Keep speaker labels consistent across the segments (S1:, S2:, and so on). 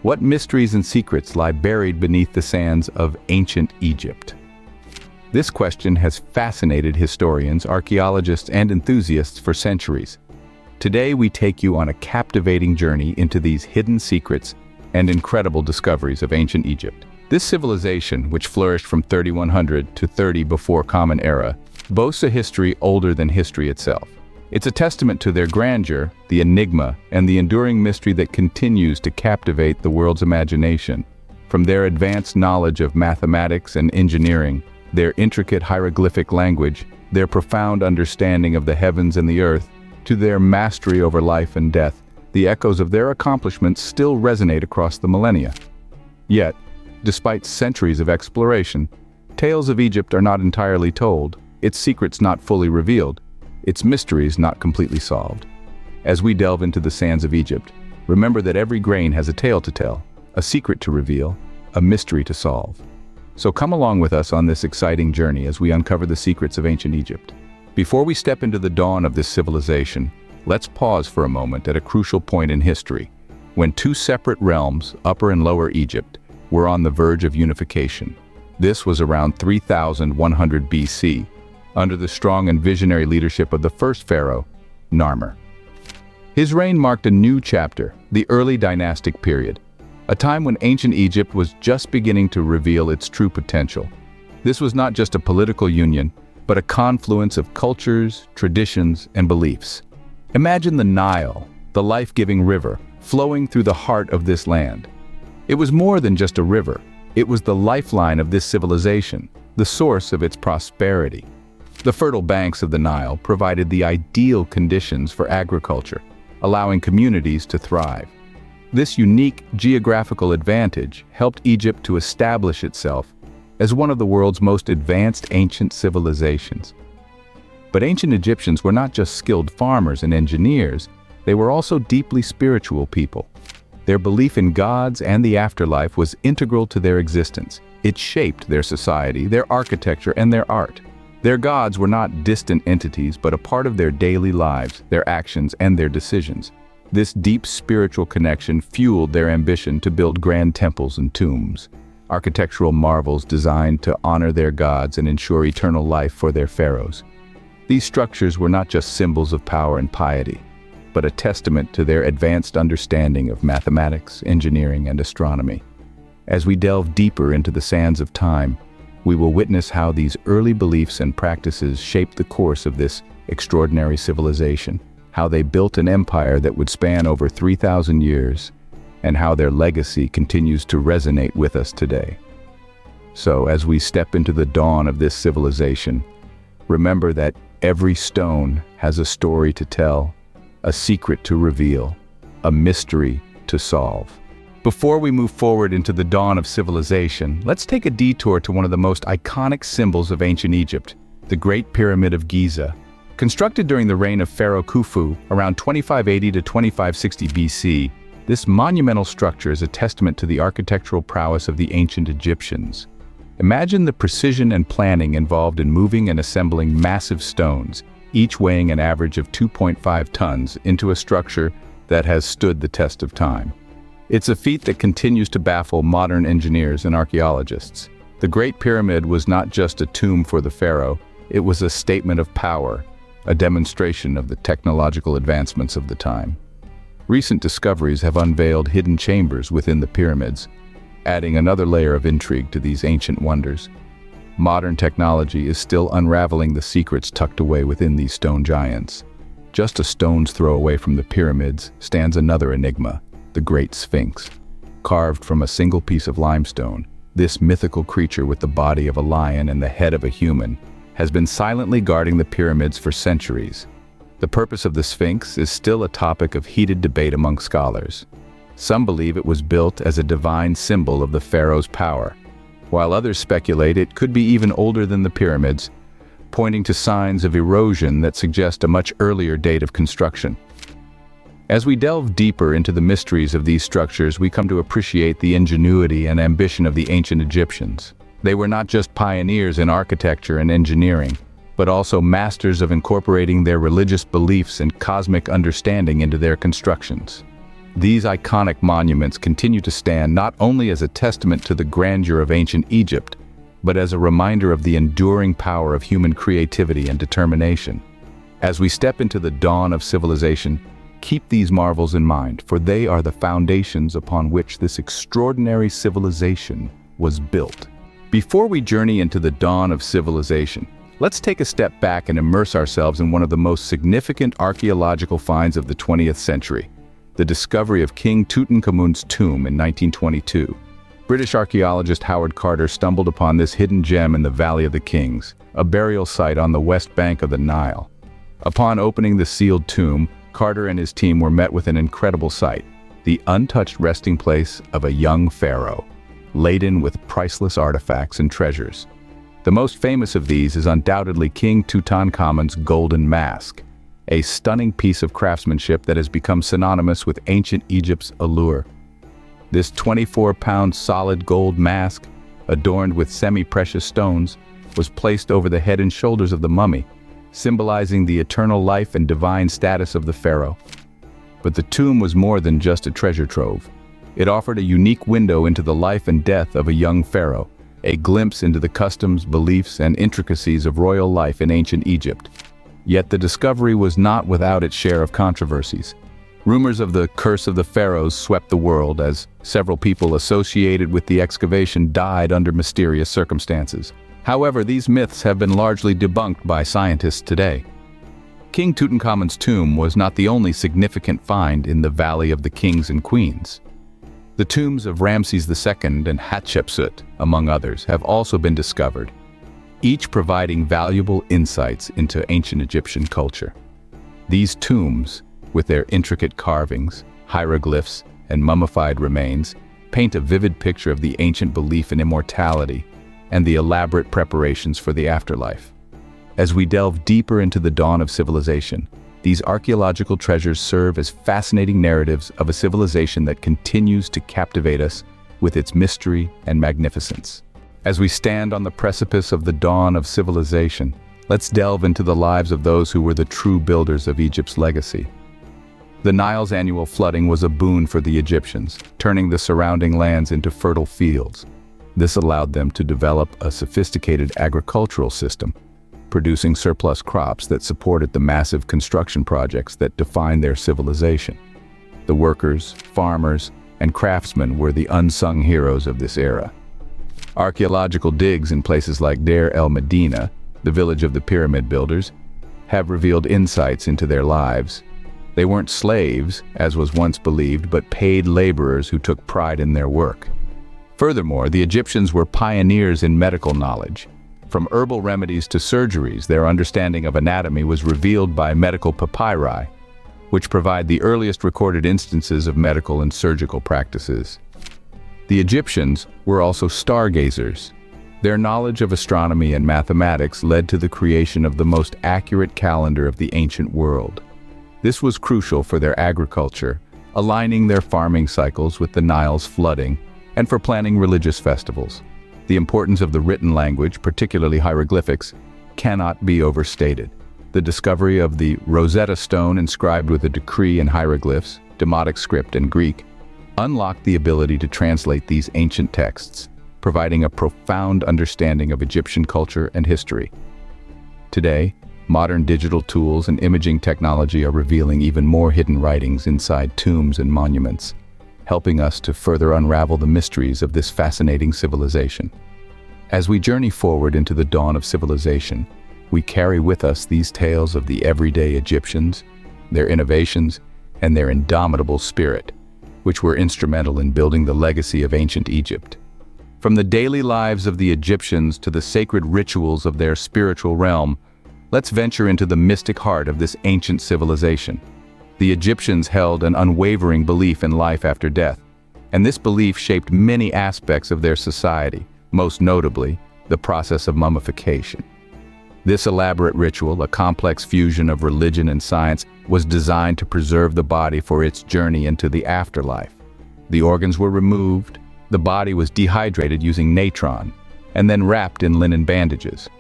S1: What mysteries and secrets lie buried beneath the sands of ancient Egypt? This question has fascinated historians, archaeologists, and enthusiasts for centuries. Today we take you on a captivating journey into these hidden secrets and incredible discoveries of ancient Egypt. This civilization, which flourished from 3100 to 30 before Common Era, boasts a history older than history itself. It's a testament to their grandeur, the enigma, and the enduring mystery that continues to captivate the world's imagination. From their advanced knowledge of mathematics and engineering, their intricate hieroglyphic language, their profound understanding of the heavens and the earth, to their mastery over life and death, the echoes of their accomplishments still resonate across the millennia. Yet, despite centuries of exploration, tales of Egypt are not entirely told, its secrets not fully revealed, its mysteries not completely solved. As we delve into the sands of Egypt, remember that every grain has a tale to tell, a secret to reveal, a mystery to solve. So come along with us on this exciting journey as we uncover the secrets of ancient Egypt. Before we step into the dawn of this civilization, let's pause for a moment at a crucial point in history, when two separate realms, Upper and Lower Egypt, were on the verge of unification. This was around 3100 BC, under the strong and visionary leadership of the first pharaoh, Narmer. His reign marked a new chapter, the early dynastic period, a time when ancient Egypt was just beginning to reveal its true potential. This was not just a political union, but a confluence of cultures, traditions, and beliefs. Imagine the Nile, the life-giving river, flowing through the heart of this land. It was more than just a river. It was the lifeline of this civilization, the source of its prosperity. The fertile banks of the Nile provided the ideal conditions for agriculture, allowing communities to thrive. This unique geographical advantage helped Egypt to establish itself as one of the world's most advanced ancient civilizations. But ancient Egyptians were not just skilled farmers and engineers, they were also deeply spiritual people. Their belief in gods and the afterlife was integral to their existence. It shaped their society, their architecture, and their art. Their gods were not distant entities, but a part of their daily lives, their actions, and their decisions. This deep spiritual connection fueled their ambition to build grand temples and tombs, architectural marvels designed to honor their gods and ensure eternal life for their pharaohs. These structures were not just symbols of power and piety, but a testament to their advanced understanding of mathematics, engineering, and astronomy. As we delve deeper into the sands of time, we will witness how these early beliefs and practices shaped the course of this extraordinary civilization, how they built an empire that would span over 3,000 years, and how their legacy continues to resonate with us today. So, as we step into the dawn of this civilization, remember that every stone has a story to tell, a secret to reveal, a mystery to solve. Before we move forward into the dawn of civilization, let's take a detour to one of the most iconic symbols of ancient Egypt, the Great Pyramid of Giza. Constructed during the reign of Pharaoh Khufu around 2580 to 2560 BC, this monumental structure is a testament to the architectural prowess of the ancient Egyptians. Imagine the precision and planning involved in moving and assembling massive stones, each weighing an average of 2.5 tons, into a structure that has stood the test of time. It's a feat that continues to baffle modern engineers and archaeologists. The Great Pyramid was not just a tomb for the pharaoh, it was a statement of power, a demonstration of the technological advancements of the time. Recent discoveries have unveiled hidden chambers within the pyramids, adding another layer of intrigue to these ancient wonders. Modern technology is still unraveling the secrets tucked away within these stone giants. Just a stone's throw away from the pyramids stands another enigma, the Great Sphinx. Carved from a single piece of limestone, this mythical creature with the body of a lion and the head of a human has been silently guarding the pyramids for centuries. The purpose of the Sphinx is still a topic of heated debate among scholars. Some believe it was built as a divine symbol of the pharaoh's power, while others speculate it could be even older than the pyramids, pointing to signs of erosion that suggest a much earlier date of construction. As we delve deeper into the mysteries of these structures, we come to appreciate the ingenuity and ambition of the ancient Egyptians. They were not just pioneers in architecture and engineering, but also masters of incorporating their religious beliefs and cosmic understanding into their constructions. These iconic monuments continue to stand not only as a testament to the grandeur of ancient Egypt, but as a reminder of the enduring power of human creativity and determination. As we step into the dawn of civilization, keep these marvels in mind, for they are the foundations upon which this extraordinary civilization was built. Before we journey into the dawn of civilization, let's take a step back and immerse ourselves in one of the most significant archaeological finds of the 20th century, the discovery of King Tutankhamun's tomb in 1922. British archaeologist Howard Carter stumbled upon this hidden gem in the Valley of the Kings, a burial site on the west bank of the Nile. Upon opening the sealed tomb, Carter and his team were met with an incredible sight, the untouched resting place of a young pharaoh, laden with priceless artifacts and treasures. The most famous of these is undoubtedly King Tutankhamun's golden mask, a stunning piece of craftsmanship that has become synonymous with ancient Egypt's allure. This 24-pound solid gold mask, adorned with semi-precious stones, was placed over the head and shoulders of the mummy, symbolizing the eternal life and divine status of the pharaoh. But the tomb was more than just a treasure trove. It offered a unique window into the life and death of a young pharaoh, a glimpse into the customs, beliefs, and intricacies of royal life in ancient Egypt. Yet the discovery was not without its share of controversies. Rumors of the curse of the pharaohs swept the world as several people associated with the excavation died under mysterious circumstances. However, these myths have been largely debunked by scientists today. King Tutankhamun's tomb was not the only significant find in the Valley of the Kings and Queens. The tombs of Ramses II and Hatshepsut, among others, have also been discovered, each providing valuable insights into ancient Egyptian culture. These tombs, with their intricate carvings, hieroglyphs, and mummified remains, paint a vivid picture of the ancient belief in immortality and the elaborate preparations for the afterlife. As we delve deeper into the dawn of civilization, these archaeological treasures serve as fascinating narratives of a civilization that continues to captivate us with its mystery and magnificence. As we stand on the precipice of the dawn of civilization, let's delve into the lives of those who were the true builders of Egypt's legacy. The Nile's annual flooding was a boon for the Egyptians, turning the surrounding lands into fertile fields. This allowed them to develop a sophisticated agricultural system, producing surplus crops that supported the massive construction projects that defined their civilization. The workers, farmers, and craftsmen were the unsung heroes of this era. Archaeological digs in places like Deir el-Medina, the village of the pyramid builders, have revealed insights into their lives. They weren't slaves, as was once believed, but paid laborers who took pride in their work. Furthermore, the Egyptians were pioneers in medical knowledge. From herbal remedies to surgeries, their understanding of anatomy was revealed by medical papyri, which provide the earliest recorded instances of medical and surgical practices. The Egyptians were also stargazers. Their knowledge of astronomy and mathematics led to the creation of the most accurate calendar of the ancient world. This was crucial for their agriculture, aligning their farming cycles with the Nile's flooding, and for planning religious festivals. The importance of the written language, particularly hieroglyphics, cannot be overstated. The discovery of the Rosetta Stone inscribed with a decree in hieroglyphs, Demotic script, and Greek unlocked the ability to translate these ancient texts, providing a profound understanding of Egyptian culture and history. Today, modern digital tools and imaging technology are revealing even more hidden writings inside tombs and monuments, helping us to further unravel the mysteries of this fascinating civilization. As we journey forward into the dawn of civilization, we carry with us these tales of the everyday Egyptians, their innovations, and their indomitable spirit, which were instrumental in building the legacy of ancient Egypt. From the daily lives of the Egyptians to the sacred rituals of their spiritual realm, let's venture into the mystic heart of this ancient civilization. The Egyptians held an unwavering belief in life after death, and this belief shaped many aspects of their society, most notably the process of mummification. This elaborate ritual, a complex fusion of religion and science, was designed to preserve the body for its journey into the afterlife. The organs were removed, the body was dehydrated using natron, and then wrapped in linen bandages.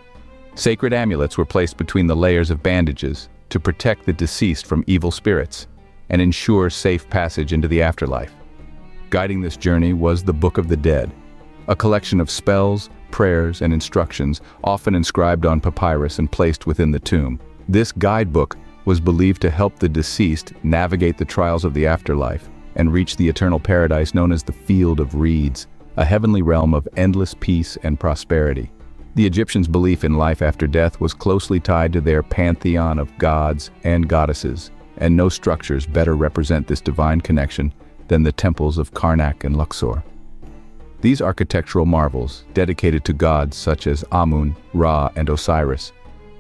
S1: Sacred amulets were placed between the layers of bandages to protect the deceased from evil spirits, and ensure safe passage into the afterlife. Guiding this journey was the Book of the Dead, a collection of spells, prayers, and instructions often inscribed on papyrus and placed within the tomb. This guidebook was believed to help the deceased navigate the trials of the afterlife and reach the eternal paradise known as the Field of Reeds, a heavenly realm of endless peace and prosperity. The Egyptians' belief in life after death was closely tied to their pantheon of gods and goddesses, and no structures better represent this divine connection than the temples of Karnak and Luxor. These architectural marvels, dedicated to gods such as Amun, Ra, and Osiris,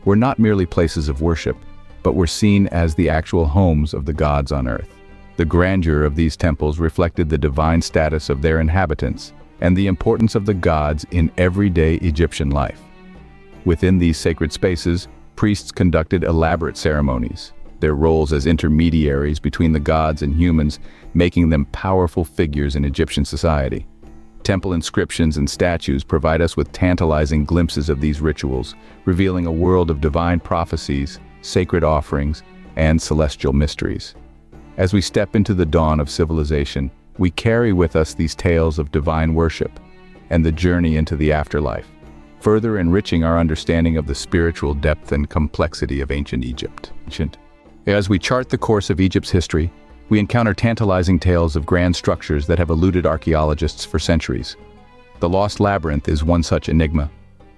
S1: were not merely places of worship, but were seen as the actual homes of the gods on earth. The grandeur of these temples reflected the divine status of their inhabitants and the importance of the gods in everyday Egyptian life. Within these sacred spaces, priests conducted elaborate ceremonies, their roles as intermediaries between the gods and humans, making them powerful figures in Egyptian society. Temple inscriptions and statues provide us with tantalizing glimpses of these rituals, revealing a world of divine prophecies, sacred offerings, and celestial mysteries. As we step into the dawn of civilization, we carry with us these tales of divine worship and the journey into the afterlife, further enriching our understanding of the spiritual depth and complexity of ancient Egypt. As we chart the course of Egypt's history, we encounter tantalizing tales of grand structures that have eluded archaeologists for centuries. The Lost Labyrinth is one such enigma.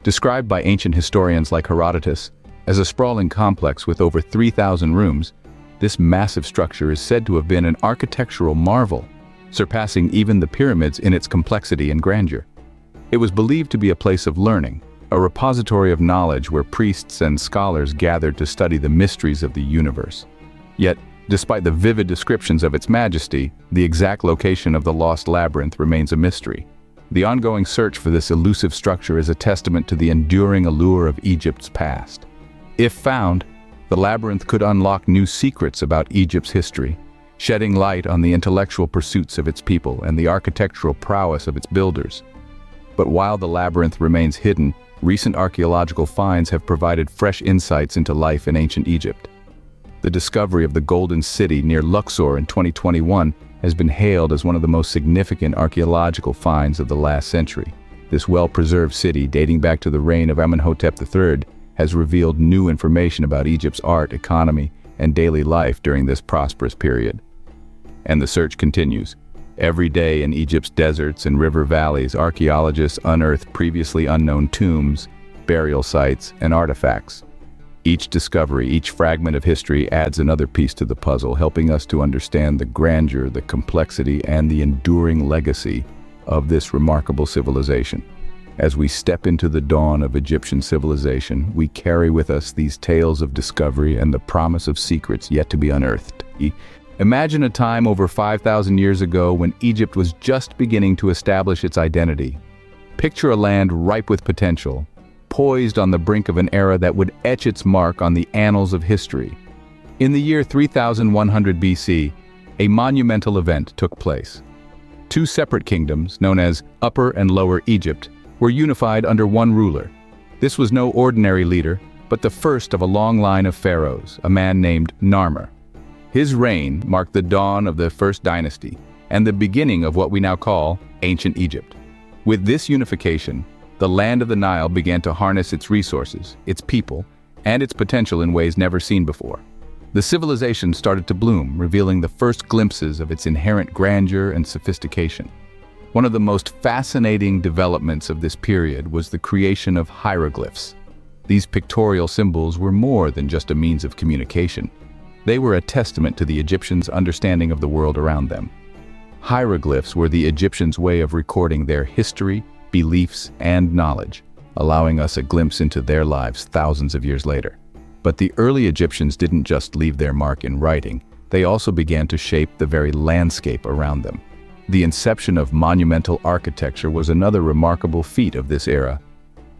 S1: Described by ancient historians like Herodotus as a sprawling complex with over 3,000 rooms, this massive structure is said to have been an architectural marvel, surpassing even the pyramids in its complexity and grandeur. It was believed to be a place of learning, a repository of knowledge where priests and scholars gathered to study the mysteries of the universe. Yet, despite the vivid descriptions of its majesty, the exact location of the Lost Labyrinth remains a mystery. The ongoing search for this elusive structure is a testament to the enduring allure of Egypt's past. If found, the labyrinth could unlock new secrets about Egypt's history, shedding light on the intellectual pursuits of its people and the architectural prowess of its builders. But while the labyrinth remains hidden, recent archaeological finds have provided fresh insights into life in ancient Egypt. The discovery of the Golden City near Luxor in 2021 has been hailed as one of the most significant archaeological finds of the last century. This well-preserved city, dating back to the reign of Amenhotep III, has revealed new information about Egypt's art, economy, and daily life during this prosperous period. And the search continues. Every day in Egypt's deserts and river valleys, archaeologists unearth previously unknown tombs, burial sites, and artifacts. Each discovery, each fragment of history adds another piece to the puzzle, helping us to understand the grandeur, the complexity, and the enduring legacy of this remarkable civilization. As we step into the dawn of Egyptian civilization, we carry with us these tales of discovery and the promise of secrets yet to be unearthed. Imagine a time over 5,000 years ago when Egypt was just beginning to establish its identity. Picture a land ripe with potential, poised on the brink of an era that would etch its mark on the annals of history. In the year 3100 BC, a monumental event took place. Two separate kingdoms, known as Upper and Lower Egypt, were unified under one ruler. This was no ordinary leader, but the first of a long line of pharaohs, a man named Narmer. His reign marked the dawn of the first dynasty and the beginning of what we now call ancient Egypt. With this unification, the land of the Nile began to harness its resources, its people, and its potential in ways never seen before. The civilization started to bloom, revealing the first glimpses of its inherent grandeur and sophistication. One of the most fascinating developments of this period was the creation of hieroglyphs. These pictorial symbols were more than just a means of communication. They were a testament to the Egyptians' understanding of the world around them. Hieroglyphs were the Egyptians' way of recording their history, beliefs, and knowledge, allowing us a glimpse into their lives thousands of years later. But the early Egyptians didn't just leave their mark in writing, they also began to shape the very landscape around them. The inception of monumental architecture was another remarkable feat of this era.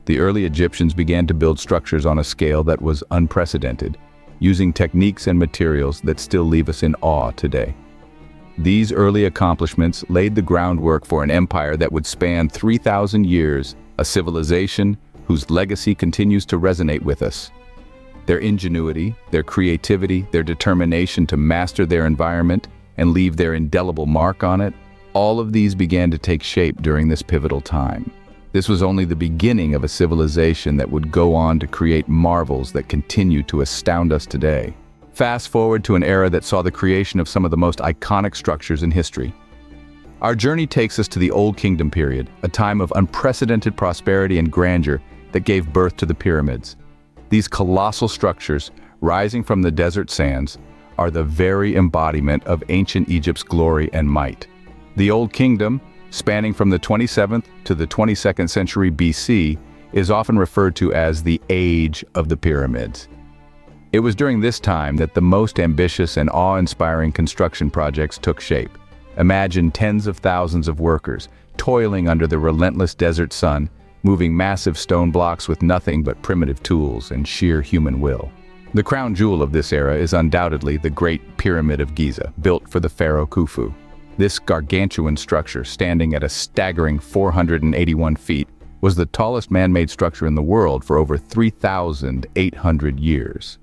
S1: The early Egyptians began to build structures on a scale that was unprecedented, using techniques and materials that still leave us in awe today. These early accomplishments laid the groundwork for an empire that would span 3,000 years, a civilization whose legacy continues to resonate with us. Their ingenuity, their creativity, their determination to master their environment and leave their indelible mark on it, all of these began to take shape during this pivotal time. This was only the beginning of a civilization that would go on to create marvels that continue to astound us today. Fast forward to an era that saw the creation of some of the most iconic structures in history. Our journey takes us to the Old Kingdom period, a time of unprecedented prosperity and grandeur that gave birth to the pyramids. These colossal structures, rising from the desert sands, are the very embodiment of ancient Egypt's glory and might. The Old Kingdom, spanning from the 27th to the 22nd century BC, is often referred to as the Age of the Pyramids. It was during this time that the most ambitious and awe-inspiring construction projects took shape. Imagine tens of thousands of workers, toiling under the relentless desert sun, moving massive stone blocks with nothing but primitive tools and sheer human will. The crown jewel of this era is undoubtedly the Great Pyramid of Giza, built for the pharaoh Khufu. This gargantuan structure, standing at a staggering 481 feet, was the tallest man-made structure in the world for over 3,800 years.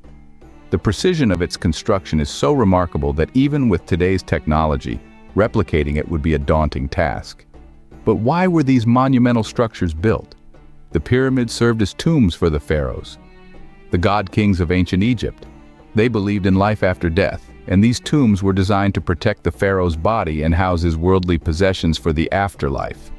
S1: The precision of its construction is so remarkable that even with today's technology, replicating it would be a daunting task. But why were these monumental structures built? The pyramids served as tombs for the pharaohs, the god-kings of ancient Egypt. They believed in life after death, and these tombs were designed to protect the pharaoh's body and house his worldly possessions for the afterlife.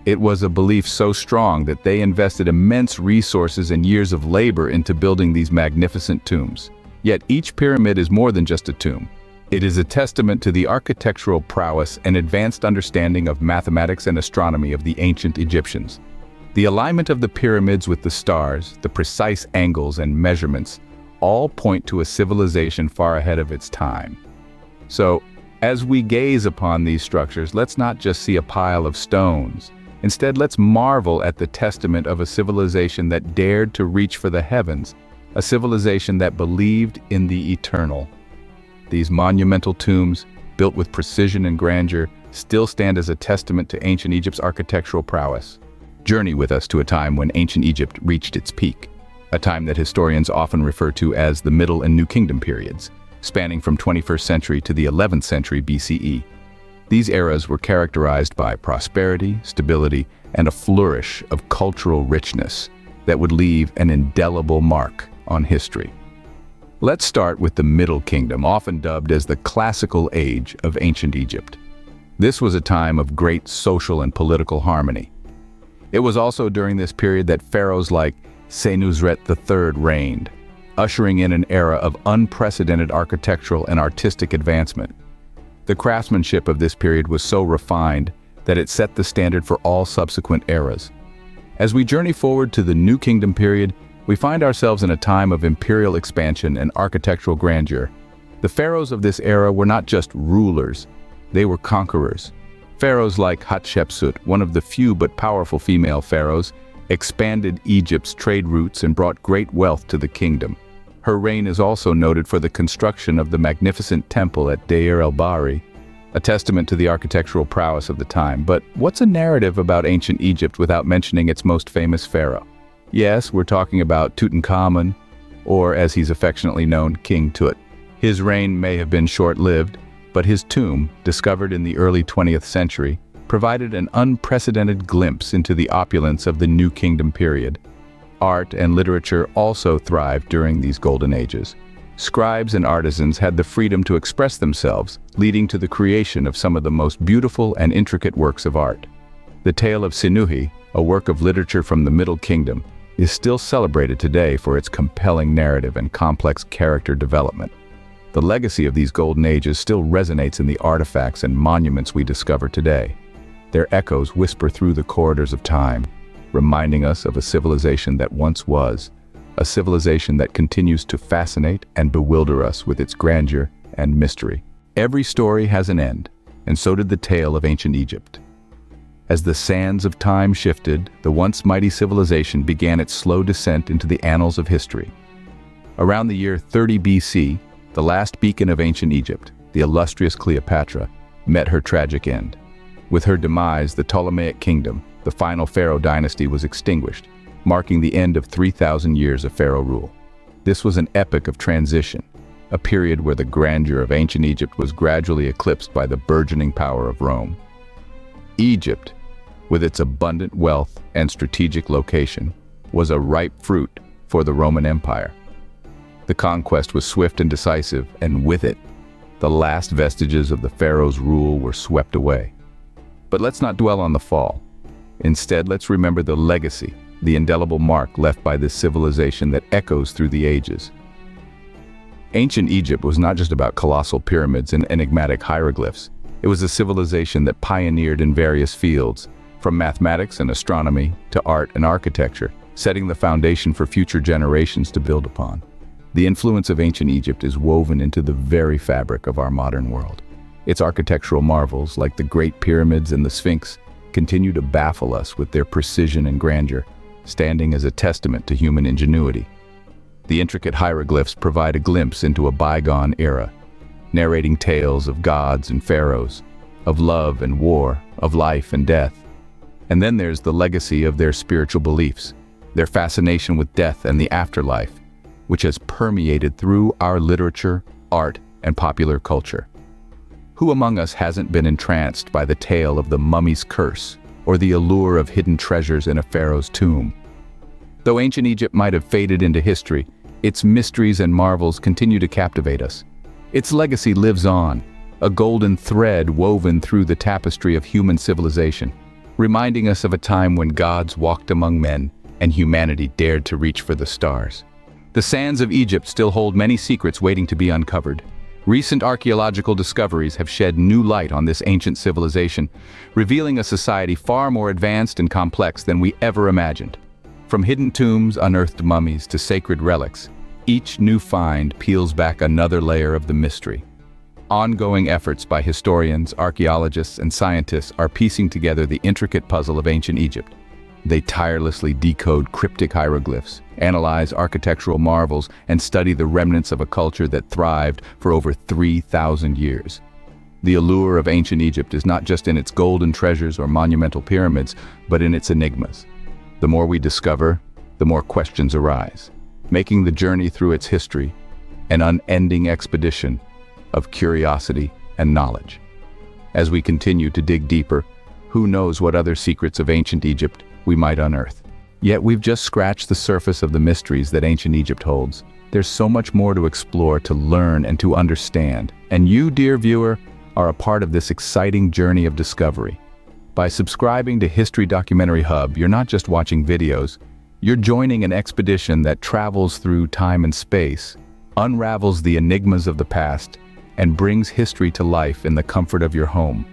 S1: It was a belief so strong that they invested immense resources and years of labor into building these magnificent tombs. Yet each pyramid is more than just a tomb. It is a testament to the architectural prowess and advanced understanding of mathematics and astronomy of the ancient Egyptians. The alignment of the pyramids with the stars, the precise angles and measurements, all point to a civilization far ahead of its time. So, as we gaze upon these structures, let's not just see a pile of stones. Instead, let's marvel at the testament of a civilization that dared to reach for the heavens, a civilization that believed in the eternal. These monumental tombs, built with precision and grandeur, still stand as a testament to ancient Egypt's architectural prowess. Journey with us to a time when ancient Egypt reached its peak, a time that historians often refer to as the Middle and New Kingdom periods, spanning from 21st century to the 11th century BCE. These eras were characterized by prosperity, stability, and a flourish of cultural richness that would leave an indelible mark on history. Let's start with the Middle Kingdom, often dubbed as the classical age of ancient Egypt. This was a time of great social and political harmony. It was also during this period that pharaohs like Senusret III reigned, ushering in an era of unprecedented architectural and artistic advancement. The craftsmanship of this period was so refined that it set the standard for all subsequent eras. As we journey forward to the New Kingdom period, we find ourselves in a time of imperial expansion and architectural grandeur. The pharaohs of this era were not just rulers, they were conquerors. Pharaohs like Hatshepsut, one of the few but powerful female pharaohs, expanded Egypt's trade routes and brought great wealth to the kingdom. Her reign is also noted for the construction of the magnificent temple at Deir el-Bahri, a testament to the architectural prowess of the time. But what's a narrative about ancient Egypt without mentioning its most famous pharaoh? Yes, we're talking about Tutankhamun, or as he's affectionately known, King Tut. His reign may have been short-lived, but his tomb, discovered in the early 20th century, provided an unprecedented glimpse into the opulence of the New Kingdom period. Art and literature also thrived during these golden ages. Scribes and artisans had the freedom to express themselves, leading to the creation of some of the most beautiful and intricate works of art. The tale of Sinuhe, a work of literature from the Middle Kingdom, is still celebrated today for its compelling narrative and complex character development. The legacy of these golden ages still resonates in the artifacts and monuments we discover today. Their echoes whisper through the corridors of time, reminding us of a civilization that once was, a civilization that continues to fascinate and bewilder us with its grandeur and mystery. Every story has an end, and so did the tale of ancient Egypt. As the sands of time shifted, the once mighty civilization began its slow descent into the annals of history. Around the year 30 BC, the last beacon of ancient Egypt, the illustrious Cleopatra, met her tragic end. With her demise, the Ptolemaic kingdom, the final pharaoh dynasty, was extinguished, marking the end of 3,000 years of pharaoh rule. This was an epoch of transition, a period where the grandeur of ancient Egypt was gradually eclipsed by the burgeoning power of Rome. Egypt, with its abundant wealth and strategic location, was a ripe fruit for the Roman Empire. The conquest was swift and decisive, and with it, the last vestiges of the Pharaohs' rule were swept away. But let's not dwell on the fall. Instead, let's remember the legacy, the indelible mark left by this civilization that echoes through the ages. Ancient Egypt was not just about colossal pyramids and enigmatic hieroglyphs. It was a civilization that pioneered in various fields, from mathematics and astronomy to art and architecture, setting the foundation for future generations to build upon. The influence of ancient Egypt is woven into the very fabric of our modern world. Its architectural marvels, like the Great Pyramids and the Sphinx, continue to baffle us with their precision and grandeur, standing as a testament to human ingenuity. The intricate hieroglyphs provide a glimpse into a bygone era, narrating tales of gods and pharaohs, of love and war, of life and death. And then there's the legacy of their spiritual beliefs, their fascination with death and the afterlife, which has permeated through our literature, art, and popular culture. Who among us hasn't been entranced by the tale of the mummy's curse or the allure of hidden treasures in a pharaoh's tomb? Though ancient Egypt might have faded into history, its mysteries and marvels continue to captivate us. Its legacy lives on, a golden thread woven through the tapestry of human civilization, reminding us of a time when gods walked among men and humanity dared to reach for the stars. The sands of Egypt still hold many secrets waiting to be uncovered. Recent archaeological discoveries have shed new light on this ancient civilization, revealing a society far more advanced and complex than we ever imagined. From hidden tombs, unearthed mummies, to sacred relics, each new find peels back another layer of the mystery. Ongoing efforts by historians, archaeologists, and scientists are piecing together the intricate puzzle of ancient Egypt. They tirelessly decode cryptic hieroglyphs, analyze architectural marvels, and study the remnants of a culture that thrived for over 3,000 years. The allure of ancient Egypt is not just in its golden treasures or monumental pyramids, but in its enigmas. The more we discover, the more questions arise, making the journey through its history an unending expedition of curiosity and knowledge. As we continue to dig deeper, who knows what other secrets of ancient Egypt we might unearth. Yet we've just scratched the surface of the mysteries that ancient Egypt holds. There's so much more to explore, to learn, and to understand. And you, dear viewer, are a part of this exciting journey of discovery. By subscribing to History Documentary Hub, you're not just watching videos, you're joining an expedition that travels through time and space, unravels the enigmas of the past, and brings history to life in the comfort of your home.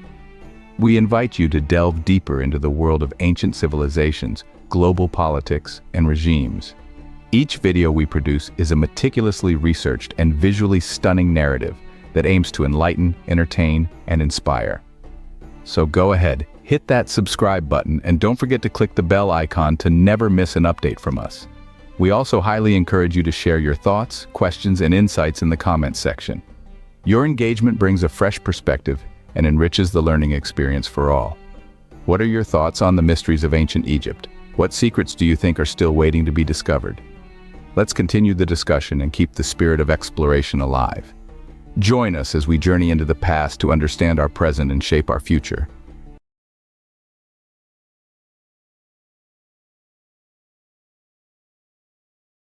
S1: We invite you to delve deeper into the world of ancient civilizations, global politics, and regimes. Each video we produce is a meticulously researched and visually stunning narrative that aims to enlighten, entertain, and inspire. So go ahead, hit that subscribe button, and don't forget to click the bell icon to never miss an update from us. We also highly encourage you to share your thoughts, questions, and insights in the comments section. Your engagement brings a fresh perspective and enriches the learning experience for all. What are your thoughts on the mysteries of ancient Egypt? What secrets do you think are still waiting to be discovered? Let's continue the discussion and keep the spirit of exploration alive. Join us as we journey into the past to understand our present and shape our future.